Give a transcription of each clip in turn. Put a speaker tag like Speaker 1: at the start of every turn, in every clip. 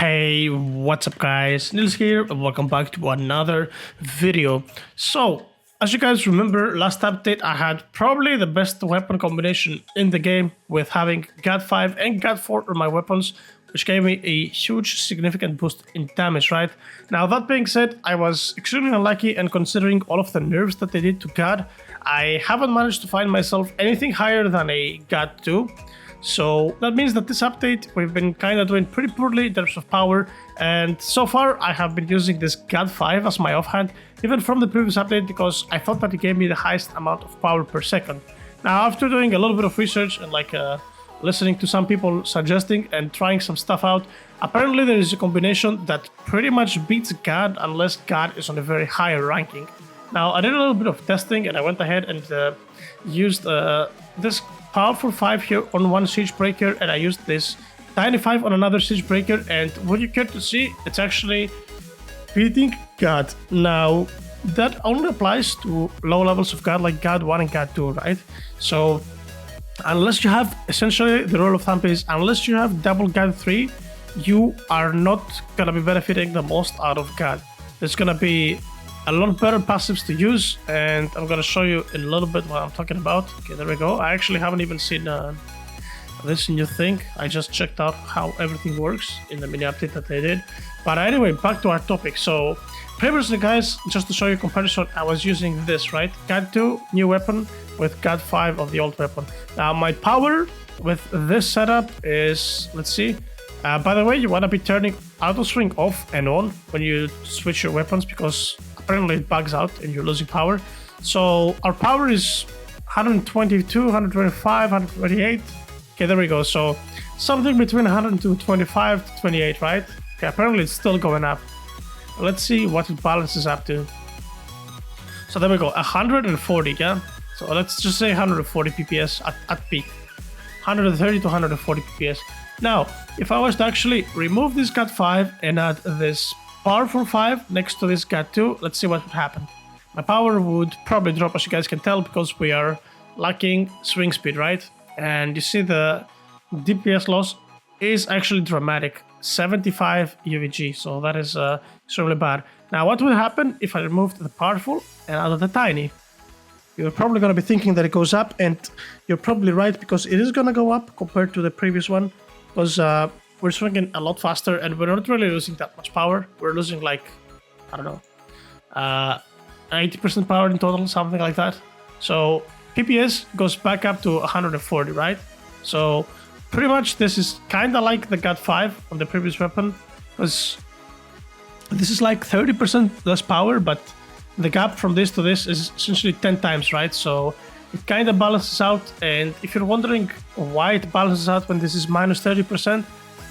Speaker 1: Hey, what's up guys, Nils here and welcome back to another video. So, as you guys remember, last update I had probably the best weapon combination in the game with having GAD 5 and GAD 4 on my weapons, which gave me a huge significant boost in damage, right? Now that being said, I was extremely unlucky, and considering all of the nerfs that they did to GAD, I haven't managed to find myself anything higher than a GAD 2. So that means that this update we've been kind of doing pretty poorly in terms of power, and so far I have been using this GAD 5 as my offhand, even from the previous update, because I thought that it gave me the highest amount of power per second. Now after doing a little bit of research and listening to some people suggesting and trying some stuff out, apparently there is a combination that pretty much beats GAD unless GAD is on a very high ranking. Now I did a little bit of testing and I went ahead and used this powerful 5 here on one siege breaker, and I used this tiny 5 on another siege breaker, and what you care to see, it's actually beating GAD. Now that only applies to low levels of GAD like GAD 1 and GAD 2, right? So unless you have, essentially the rule of thumb is, unless you have double GAD 3, you are not gonna be benefiting the most out of GAD. There's gonna be a lot better passives to use, and I'm gonna show you in a little bit what I'm talking about. Okay, there we go. I actually haven't even seen this new thing. I just checked out how everything works in the mini update that they did. But anyway, back to our topic. So previously, guys, just to show you comparison, I was using this, right? GAD 2 new weapon with GAD 5 of the old weapon. Now my power with this setup is, let's see. By the way, you want to be turning auto swing off and on when you switch your weapons, because apparently it bugs out and you're losing power. So our power is 122, 125, 128. Okay, there we go. So something between 125 to 28, right? Okay, apparently it's still going up. Let's see what it balances up to. So there we go, 140, yeah? So let's just say 140 PPS at peak. 130 to 140 PPS. Now, if I was to actually remove this GAD 5 and add this powerful 5 next to this GAD 2, let's see what would happen. My power would probably drop, as you guys can tell, because we are lacking swing speed, right? And you see the DPS loss is actually dramatic, 75 UVG, so that is extremely bad. Now what would happen if I removed the powerful and added the tiny? You're probably going to be thinking that it goes up, and you're probably right, because it is going to go up compared to the previous one, because we're swinging a lot faster and we're not really losing that much power. We're losing like, I don't know, 80% power in total, something like that. So PPS goes back up to 140, right? So pretty much this is kind of like the GAD 5 on the previous weapon, because this is like 30% less power, but the gap from this to this is essentially 10 times, right? So it kind of balances out. And if you're wondering why it balances out when this is minus 30%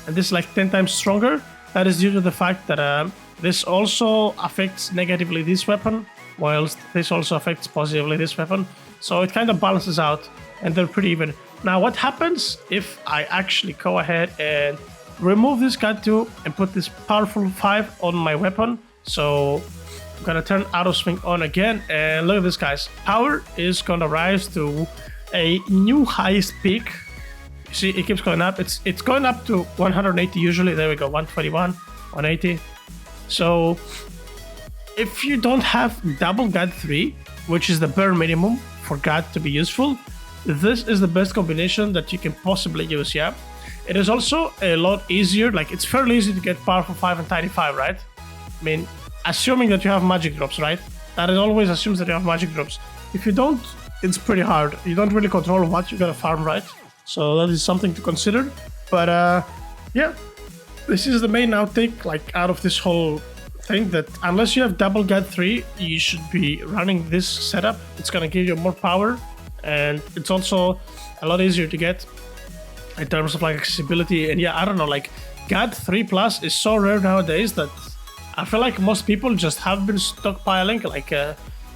Speaker 1: and this is like 10 times stronger, that is due to the fact that this also affects negatively this weapon, whilst this also affects positively this weapon. So it kind of balances out and they're pretty even. Now what happens if I actually go ahead and remove this GAD 2 and put this powerful 5 on my weapon? So I'm gonna turn auto swing on again, and look at this, guys. Power is gonna rise to a new highest peak. You see, it keeps going up. It's going up to 180 usually. There we go, 121, 180. So if you don't have double GAD 3, which is the bare minimum for GAD to be useful, this is the best combination that you can possibly use, yeah? It is also a lot easier, like it's fairly easy to get powerful 5 and tiny 5, right? I mean, assuming that you have magic drops, right? That it always assumes that you have magic drops. If you don't, it's pretty hard. You don't really control what you're gonna farm, right? So that is something to consider. But yeah, this is the main outtake, like out of this whole thing, that unless you have double GAD 3, you should be running this setup. It's gonna give you more power, and it's also a lot easier to get in terms of like accessibility. And yeah, I don't know, like GAD 3 plus is so rare nowadays that I feel like most people just have been stockpiling like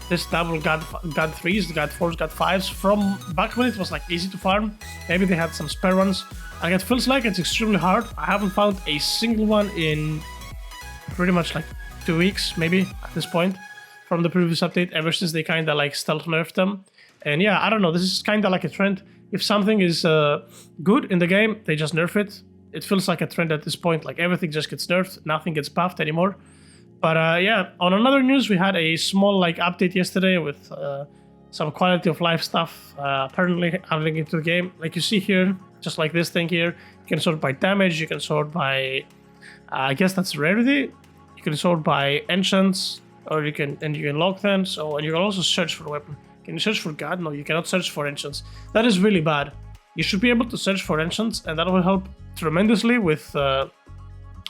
Speaker 1: this double GAD 3s, GAD 4s, GAD 5s from back when it was like easy to farm. Maybe they had some spare ones. Like it feels like it's extremely hard. I haven't found a single one in pretty much like 2 weeks, maybe at this point, from the previous update, ever since they kind of like stealth nerfed them. And yeah, I don't know, this is kind of like a trend. If something is good in the game, they just nerf it. It feels like a trend at this point. Like everything just gets nerfed, nothing gets buffed anymore. But yeah, on another news, we had a small like update yesterday with some quality of life stuff apparently adding into the game. Like you see here, just like this thing here, you can sort by damage, you can sort by I guess that's rarity. You can sort by enchants, or you can lock them. So, and you can also search for a weapon. Can you search for God? No, you cannot search for enchants. That is really bad. You should be able to search for enchants, and that will help tremendously with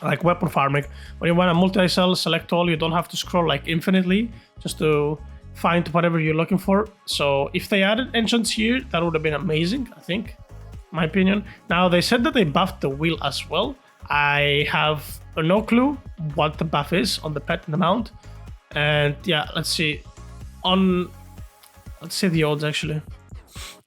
Speaker 1: like weapon farming. When you want a multi-cell select all, you don't have to scroll like infinitely just to find whatever you're looking for. So if they added enchants here, that would have been amazing, I think, in my opinion. Now they said that they buffed the wheel as well. I have no clue what the buff is on the pet and the mount. And yeah, let's see. Let's see the odds actually.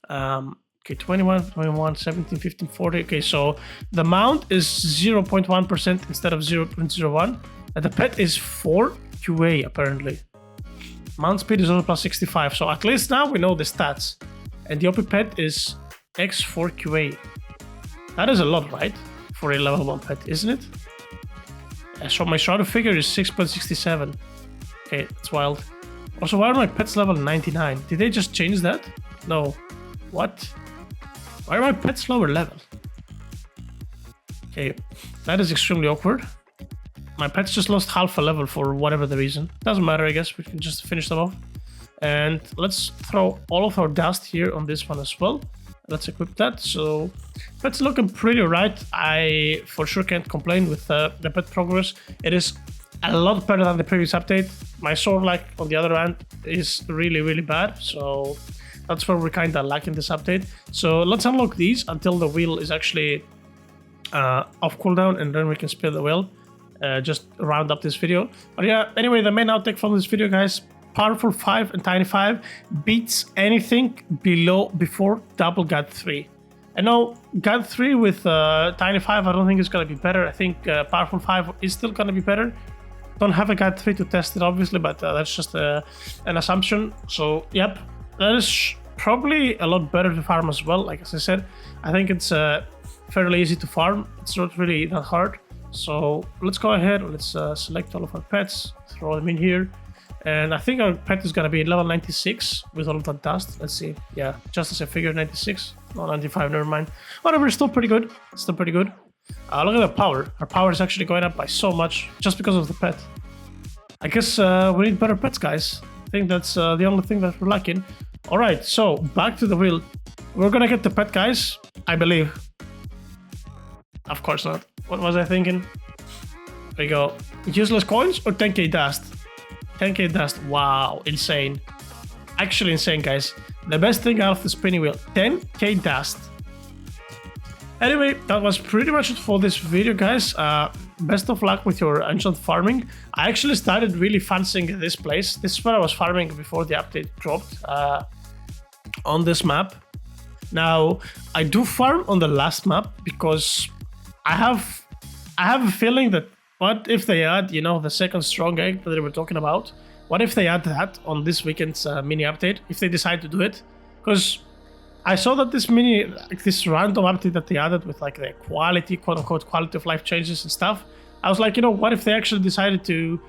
Speaker 1: Okay, 21, 21, 17, 15, 40. Okay, so the mount is 0.1% instead of 0.01. And the pet is 4 QA apparently. Mount speed is also plus 65. So at least now we know the stats. And the OP pet is X4 QA. That is a lot, right? For a level 1 pet, isn't it? So my shrouded figure is 6.67. Okay, that's wild. Also, why are my pets level 99? Did they just change that? No. What? Why are my pets lower level? Okay, that is extremely awkward. My pets just lost half a level for whatever the reason. Doesn't matter, I guess. We can just finish them off. And let's throw all of our dust here on this one as well. Let's equip that. So pet's looking pretty right. I for sure can't complain with the pet progress. It is a lot better than the previous update. My sword, like on the other hand, is really, really bad. So that's where we're kind of lacking this update. So let's unlock these until the wheel is actually off cooldown, and then we can spin the wheel. Just round up this video. But yeah, anyway, the main outtake from this video, guys. Powerful 5 and Tiny 5 beats anything before double God 3. I know God 3 with Tiny 5, I don't think it's going to be better. I think Powerful 5 is still going to be better. Don't have a God 3 to test it, obviously, but that's just an assumption. So, yep, that is probably a lot better to farm as well. Like as I said, I think it's fairly easy to farm. It's not really that hard. So let's go ahead. Let's select all of our pets, throw them in here. And I think our pet is going to be level 96 with all of that dust. Let's see. Yeah, just as I figured, 96. No, 95, never mind. Whatever, still pretty good. Still pretty good. Look at the power. Our power is actually going up by so much just because of the pet. I guess we need better pets, guys. I think that's the only thing that we're lacking. Alright, so back to the wheel. We're going to get the pet, guys. I believe. Of course not. What was I thinking? There we go. Useless coins or 10k dust? 10k dust. Wow, insane. Actually insane, guys. The best thing out of the spinning wheel. 10k dust. Anyway, that was pretty much it for this video, guys. Best of luck with your enchant farming. I actually started really fancying this place. This is where I was farming before the update dropped on this map. Now, I do farm on the last map because I have a feeling that what if they add, you know, the second strong egg that they were talking about? What if they add that on this weekend's mini update? If they decide to do it? Because I saw that this random update that they added with like the quality, quote-unquote, quality of life changes and stuff. I was like, you know, what if they actually decided to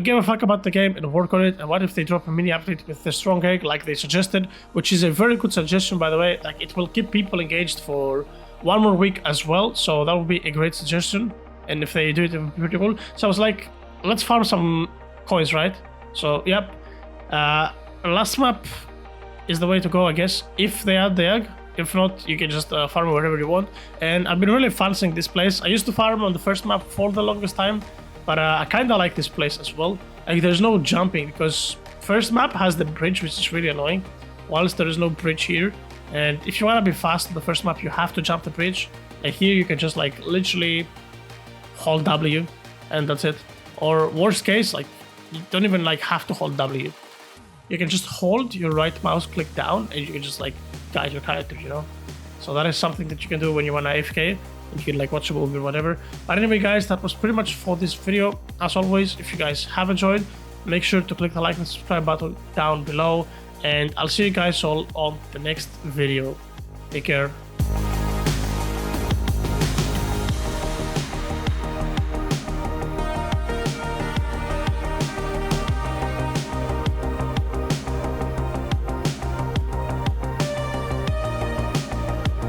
Speaker 1: give a fuck about the game and work on it? And what if they drop a mini update with the strong egg like they suggested? Which is a very good suggestion, by the way. Like, it will keep people engaged for one more week as well. So that would be a great suggestion. And if they do it, it would be pretty cool. So I was like, let's farm some coins, right? So, yep. Last map is the way to go, I guess, if they add the egg. If not, you can just farm wherever you want. And I've been really fancying this place. I used to farm on the first map for the longest time, but I kind of like this place as well. Like, there's no jumping because first map has the bridge, which is really annoying, whilst there is no bridge here. And if you want to be fast on the first map, you have to jump the bridge. And here you can just like literally hold W and that's it. Or worst case, like, you don't even like have to hold W. You can just hold your right mouse click down and you can just like guide your character, you know? So that is something that you can do when you want to AFK and you can like watch a movie or whatever. But anyway, guys, that was pretty much for this video. As always, if you guys have enjoyed, make sure to click the like and subscribe button down below. And I'll see you guys all on the next video. Take care.